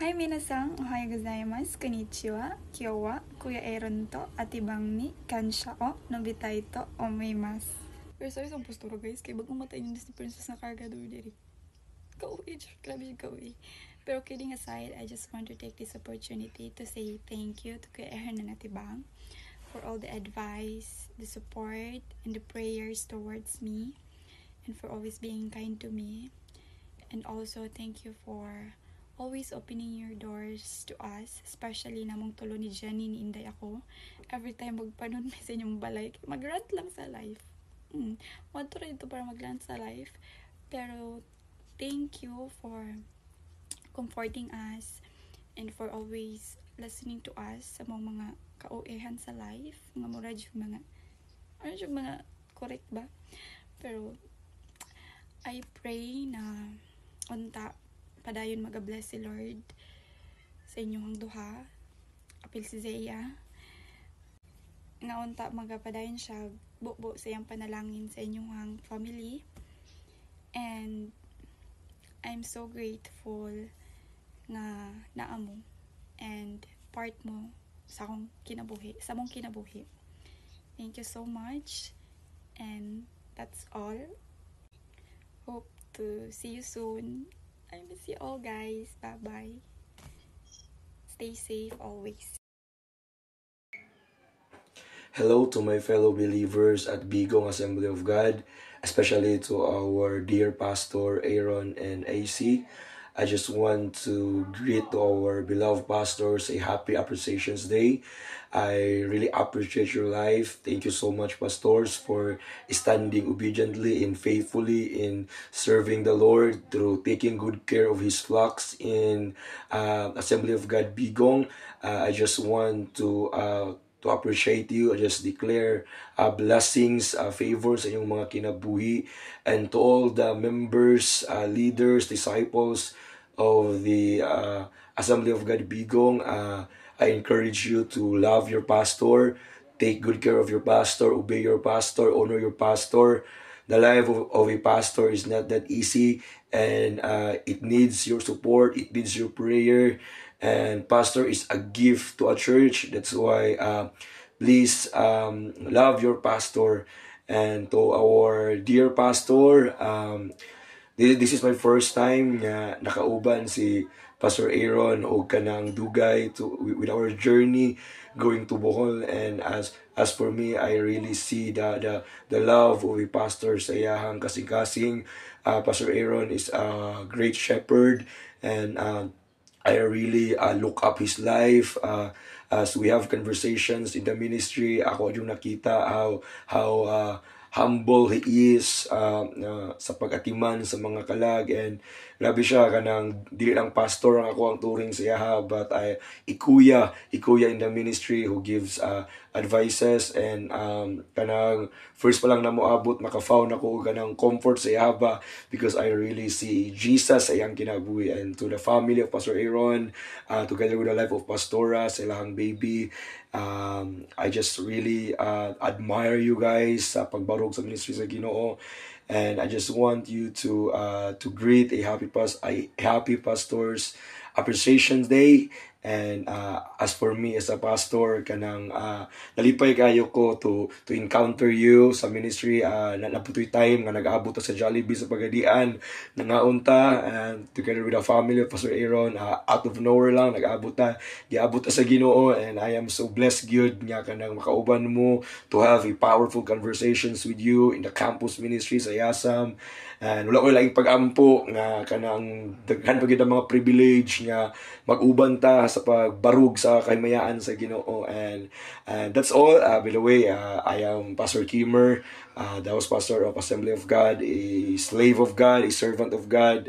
Hai minasan, ohayo gozaimasu, konnichiwa, kyou wa Kuya Aaron to atibang ni kansha o nobitai to omoimasu. Pero sorry sa postura guys, kaya bagong matay yung Disney Princess na karga doon diri. Kauwi, grabe yung kauwi. Pero kidding aside, I just want to take this opportunity to say thank you to Kuya Aaron na natibang for all the advice, the support, and the prayers towards me, and for always being kind to me. And also, thank you for always opening your doors to us, especially namong tulo ni Jenny ni Inday ako. Every time magpanon may sa inyong balay, mag-rant lang sa life. Want to rin ito para mag-rant sa life. Pero, thank you for comforting us and for always listening to us sa mga ka-OA-han sa life. Mga murad yung mga correct ba? Pero, I pray na unta padayon mag-bless si Lord sa inyong duha, apil si Zea nga unta magapadayon siya bubo sa iyang panalangin sa inyong family. And I'm so grateful nga naa mo and part mo sa akong kinabuhi, sa mong kinabuhi. Thank you so much, and that's all. Hope to see you soon. I miss you all, guys. Bye-bye. Stay safe always. Hello to my fellow believers at Bigong Assembly of God, especially to our dear Pastor Aaron and AC. I just want to greet to our beloved pastors a happy Appreciations Day. I really appreciate your life. Thank you so much, pastors, for standing obediently and faithfully in serving the Lord through taking good care of His flocks in Assembly of God Bigong. I just want to appreciate you. I just declare blessings, favors sa inyong mga kinabuhi, and to all the members, leaders, disciples of the Assembly of God Bigong. I encourage you to love your pastor, take good care of your pastor, obey your pastor, honor your pastor. The life of a pastor is not that easy, and it needs your support, it needs your prayer, and pastor is a gift to a church. That's why please love your pastor. And to our dear pastor, this is my first time nga nakauban si Pastor Aaron o kanang dugay with our journey going to Bohol. And as for me, I really see the love of a pastor sa iyahang kasing-kasing. Pastor Aaron is a great shepherd, and I really look up his life as we have conversations in the ministry. Ako yung nakita how humble he is sa pag-atiman sa mga kalag, and grabe siya kanang dili lang pastor ang ako ang turing sa iya, but ikuya in the ministry who gives advices, and kanang first pa lang na moabot maka-found ako kanang comfort sa iya because I really see Jesus sa iyang kinabuhi. And to the family of Pastor Aaron, together with the life of Pastora sa ilang baby, I just really admire you guys sa pagbarog sa ministry sa Ginoo. And I just want you to greet a happy Pastors Appreciation Day. And as for me as a pastor, kanang nalipay kayo ko to encounter you sa ministry. Naputoy time nga nag-aabot sa Jollibee sa Pagadian, nangaunta, and together with the family of Pastor Aaron, out of nowhere lang nag-aabot sa Ginoo. And I am so blessed gyud nga kanang makauban mo to have a powerful conversations with you in the campus ministry sa Yasam. And wala ko lang pag-ampo nga kanang daghan pa gyud ang mga privilege nga mag-uban ta sa pagbarug sa kahimayaan sa Ginoo. And that's all. By the way, I am Pastor Kimmer, the house pastor of Assembly of God, a slave of God, a servant of God.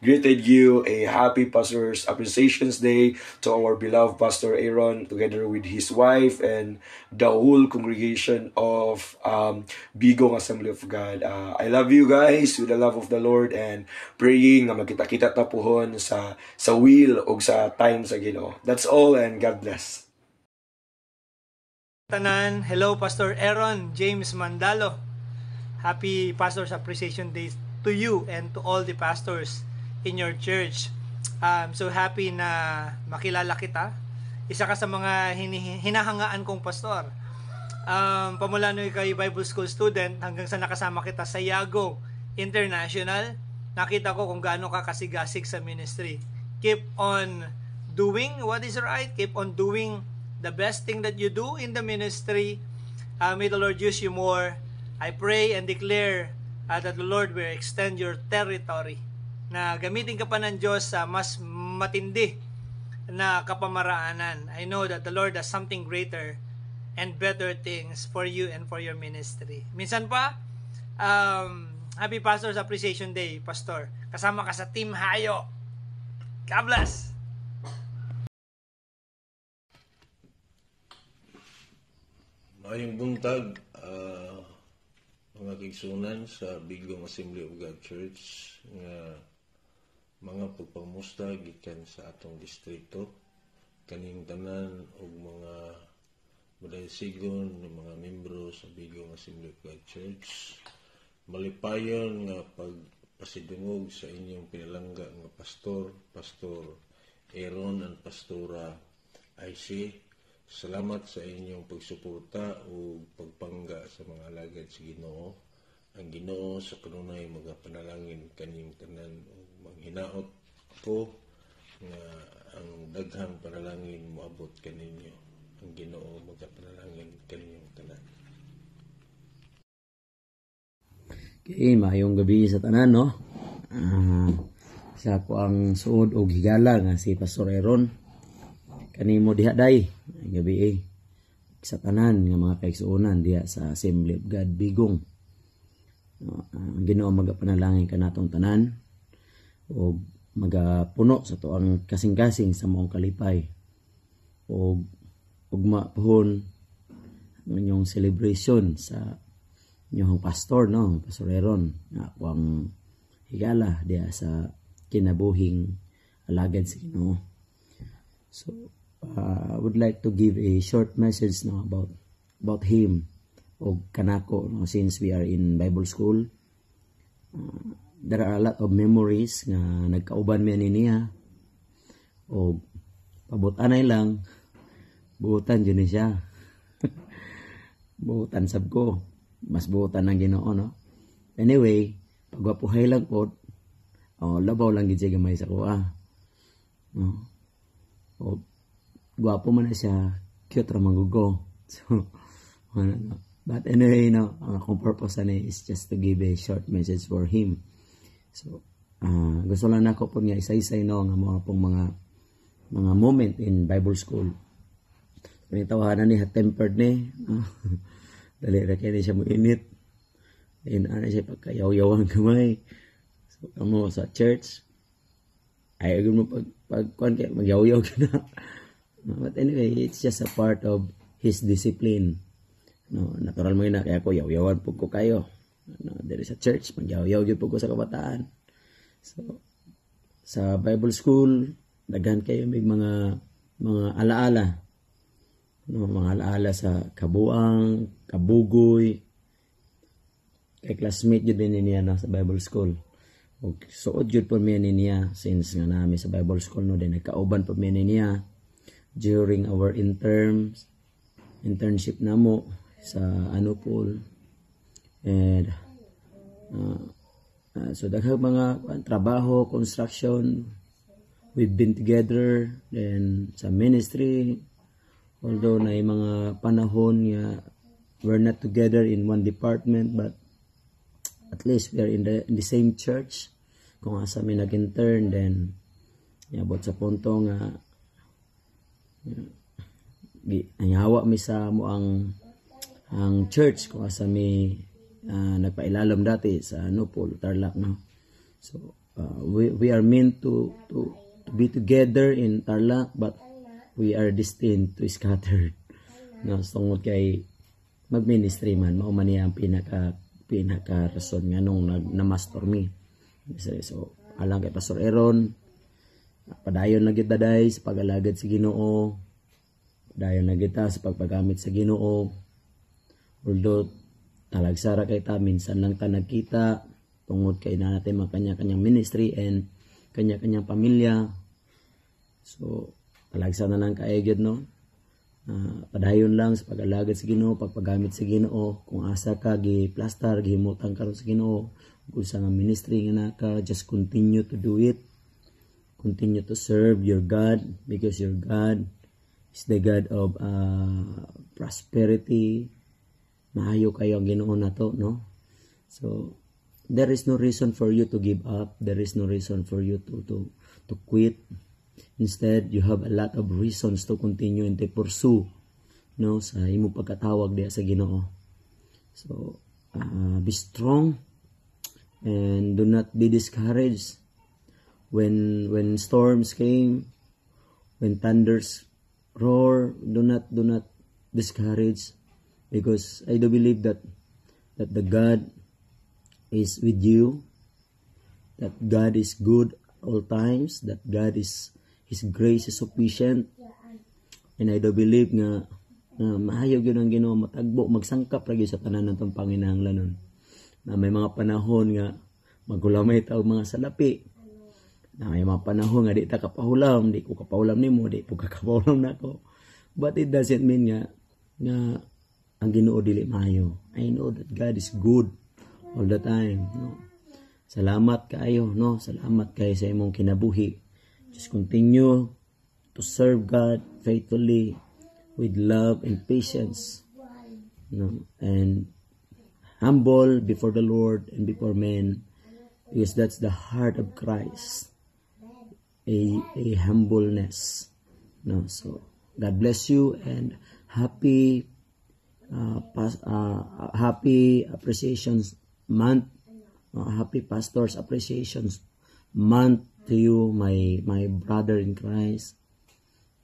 Greeted you a happy Pastors Appreciations Day to our beloved Pastor Aaron together with his wife and the whole congregation of Bigong Assembly of God. I love you guys with the love of the Lord, and praying na magkita-kita tapuhon sa will o sa time sa Ginoo. That's all, and God bless. Tanan, hello Pastor Aaron James Mandalo. Happy Pastors Appreciation Day to you and to all the pastors in your church. I'm so happy na makilala kita. Isa ka sa mga hinahangaan kong pastor. Pamula nung ikay Bible School student hanggang sa nakasama kita sa Yago International, nakita ko kung gaano ka kasigasig sa ministry. Keep on doing what is right. Keep on doing the best thing that you do in the ministry. May the Lord use you more. I pray and declare that the Lord will extend your territory. Na gamitin ka pa ng Diyos sa mas matindi na kapamaraanan. I know that the Lord has something greater and better things for you and for your ministry. Minsan pa, Happy Pastor's Appreciation Day, Pastor. Kasama ka sa Team Hayo. God bless! Maayong buntag, mga kigsunan sa Bigong Assembly of God Church nga mga pagpamusta gikan sa atong distrito, kaning tanan og mga madaysigon ng mga membro sa Bigong Assembly of God Church. Malipayon nga pagpasidungog sa inyong pinalangga nga Pastor Aaron and Pastora IC. Salamat sa inyong pagsuporta o pagpangga sa mga alagad sa Ginoo. Ang Ginoo sa kanunay magapanalangin kaning tanan o manghinaot ko nga ang daghang panalangin moabot kaninyo. Ang Ginoo magapanalangin kaninyong tanan. Okay, maayong gabi sa tanan, no? Sa ko ang suod og higala nga si Pastor Aaron. Kanimo diha day gabi sa tanan nga mga kaigsuonan diha sa Assembly of God Bigong. Ang Ginoo magapanalangin kanatong tanan o magapuno sa tuang kasing-kasing sa moong kalipay o ugma pohon ang inyong celebration sa inyong pastor, no, Pastor Aaron, nga ako ang higala diya sa kinabuhing alagad sa Ginoo. So I would like to give a short message, no, about him o kanako, no, since we are in Bible school. There are a lot of memories nga nagkauban mi niya o pabutanay lang buutan yun siya. Buutan sab ko, mas buutan ng Ginoo, no. Anyway, pagwapuhay lang po, labaw lang gid siya gamay sa kuha, no. O gwapo man na siya, cute ra mangugo. So no. But anyway, no, ang akong purpose na is just to give a short message for him. So gusto lang nako po nga isa-isay, no, nga mga pong mga moment in Bible school. Panitawanan ni tempered ni, dali ra kay siya mo init. And ana siya pagkayaw-yawan kamay. So kamo sa church ay agad mo pag kuan kay magyaw-yaw ka na. But anyway, it's just a part of his discipline. No, natural mo na kaya ko yaw-yawan po ko kayo. No, there is a church, magyaw-yaw gyud po ko sa kabataan. So sa Bible school, daghan kayo may mga alaala. No, mga alaala sa kabuang, kabugoy. Kay classmate jud din niya, no, sa Bible school. Og suod jud po mi niya since nga nami sa Bible school, no, din nagkauban po mi niya during our internship namo sa Anupol. And so daghang mga trabaho, construction, we've been together. Then sa ministry, although na mga panahon nga we're not together in one department, but at least we are in the same church. Kung asa mi nag-intern, then yabot sa punto nga hawa mi sa mo ang church kung asa mi nagpailalom dati sa Nupol, Tarlac, no. So we are meant to be together in Tarlac, but we are destined to scatter, no. Tungod kay mag-ministry man, mao man niya ang pinaka rason nga nung na-master mi. So alang kay Pastor Aaron, padayon na kita day sa pag-alagad sa Ginoo, padayon na kita sa pagpagamit sa Ginoo. Although talagsara kay ta, minsan lang ta nagkita tungod kay na natin mga kanya-kanyang ministry and kanya-kanyang pamilya. So, talagsa na lang kaayod, no? Padayon lang sa pag-alagad sa Ginoo, pagpagamit sa Ginoo, kung asa ka gi-plaster, gihimutan karon sa Ginoo, kung sa nga ministry nga naka, just continue to do it. Continue to serve your God, because your God is the God of prosperity. Maayo kayo ang Ginoo nato, no? So, there is no reason for you to give up. There is no reason for you to quit. Instead, you have a lot of reasons to continue and to pursue, no, sa imong pagkatawag diha sa Ginoo. So, be strong and do not be discouraged when storms came, when thunders roar. Do not discourage, because I do believe that the God is with you, that God is good all times, that God is His grace is sufficient. And I do believe nga mahayog yun ang Ginoo, matagbo, magsangkap lagi sa tanan ng panginahanglanon. Na may mga panahon nga magulamay ta og mga salapi. Na may mga panahon nga di ta kapahulam, di ko kapahulam nimo, di ko kapahulam nako. But it doesn't mean nga ang Ginoo dili maayo. I know that God is good all the time, no. Salamat kayo, no. Salamat kayo sa imong kinabuhi. Just continue to serve God faithfully with love and patience, no, and humble before the Lord and before men, because that's the heart of Christ, a humbleness, no. So God bless you, and happy appreciations month, happy pastors appreciations month to you, my brother in Christ,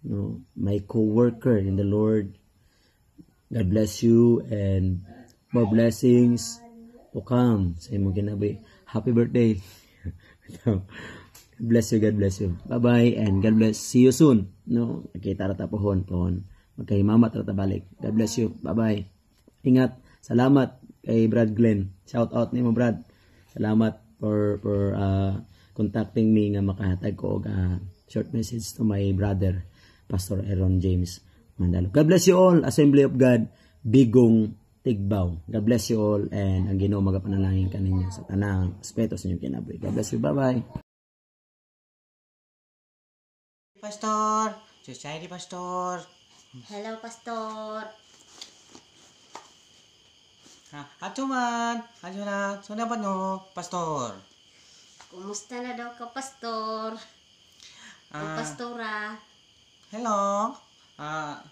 no, my co-worker in the Lord. God bless you, and more blessings to come sa imong kinabuhi. Happy birthday. God bless you, God bless you. Bye-bye, and God bless. See you soon, no. Nakita rata pohon. Magkahimamat rata balik. God bless you. Bye-bye. Ingat. Salamat kay Brad Glenn. Shout out nimo, Brad. Salamat for contacting me nga makahatag ko og short message to my brother, Pastor Aaron James Mandalo. God bless you all, Assembly of God, Bigong, Tigbaw. God bless you all, and ang Ginoo magapanalangin kaninyo sa tanang aspeto sa inyong kinabuhi. God bless you. Bye-bye. Pastor, Society Pastor. Hello, Pastor. Ato man, ayo na, suna ba no, Pastor? Kumusta na daw ka, Pastor? O Pastora? Hello. Ano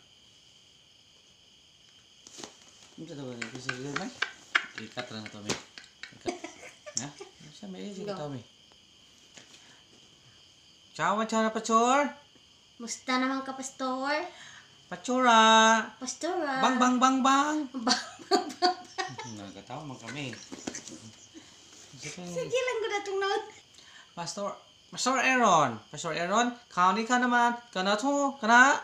daw ni bisa dili man? Ikat ra na to mi. Ha? Sa may sige to mi. Ciao, Pastor. Musta naman ka, Pastor? Pastora. Pastora? Bang. Bang. Nagkatawa man kami. Sige lang ko na itong noon. Pastor Aaron, kauni ka naman, kana to, kana?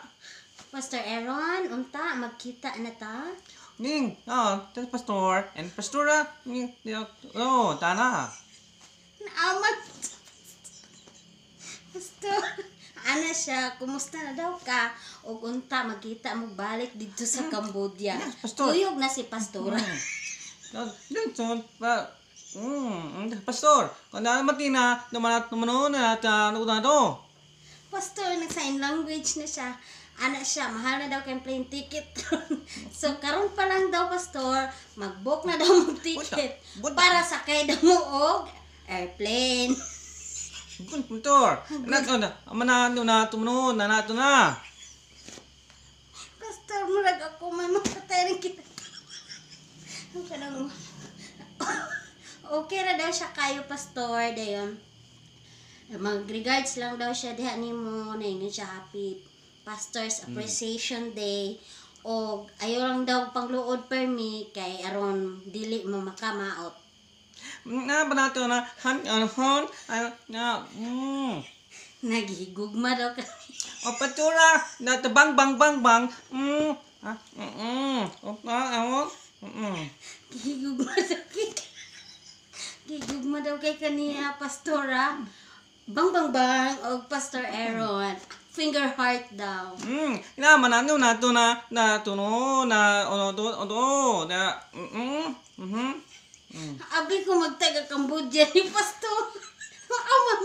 Pastor Aaron, unta, magkita na ta? Ning, that's Pastor, and Pastora, tana. Naamat. Pastor, ana siya, kumusta na daw ka? O unta, magkita mo balik dito sa Cambodia. Yes, Pastor. Tuyog na si Pastora. Pastor, kung naman matina, naman na to. Pastor, nag-sign language na siya. Ana siya, mahal na daw kayong plane ticket. So, karon pa lang daw, Pastor, mag-book na daw mag-ticket. Buta. Para sakay daw mo og airplane. Pastor, tumunon, nato na. Pastor, murag ako may makatay rin kita. Ang kanang... Okay na daw siya kayo, Pastor, dayon. Mag-regards lang daw siya diha nimo, naingon siya happy Pastor's Appreciation Day. O ayaw lang daw pangluod per me kay aron dili mo makamaot. Banato na, Naghigugma daw kami. Pastora, bang. Gigugma daw kay kaniya, Pastora. Bang bang bang og Pastor Aaron. Finger heart daw. Naman na to na no na Abi ko magtaga Cambodia ni Pastor. Makamam.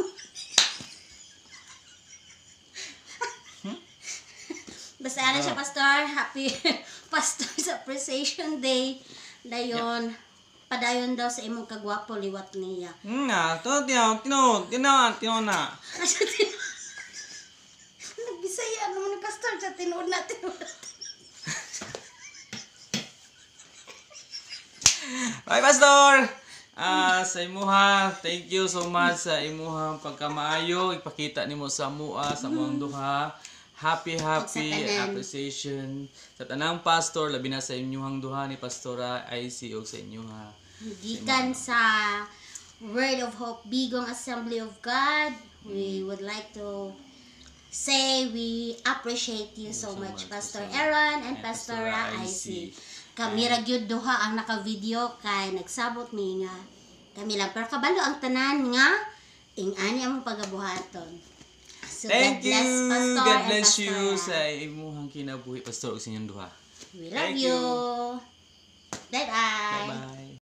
Basta ano siya, Pastor. Happy Pastor's Appreciation Day. Dayon, padayon daw sa imong kagwapo liwat niya. tino na. Nagbisaya naman ni Pastor sa tinuod natin. Bye, Pastor! Sa imuha, thank you so much sa imuhang pagkamaayo. Ipakita nimo sa mua, sa mong duha. Happy tanan. appreciation sa tanang pastor, labi na sa inyong duha ni Pastora IC o sa inyong Gikan sa Word of Hope Bigong Assembly of God, we would like to say we appreciate you so much, Pastor Aaron and Pastora IC. Kami ra gyud duha ang naka-video kay nagsabot mi nga kami lang pero kabalo ang tanan nga ing-ani among pagabuhaton. So Thank you! Pastor God and bless you Pastora. sa imuhang kinabuhi, Pastor, o sa inyong duha. We love Thank you. you. Bye-bye. Bye-bye.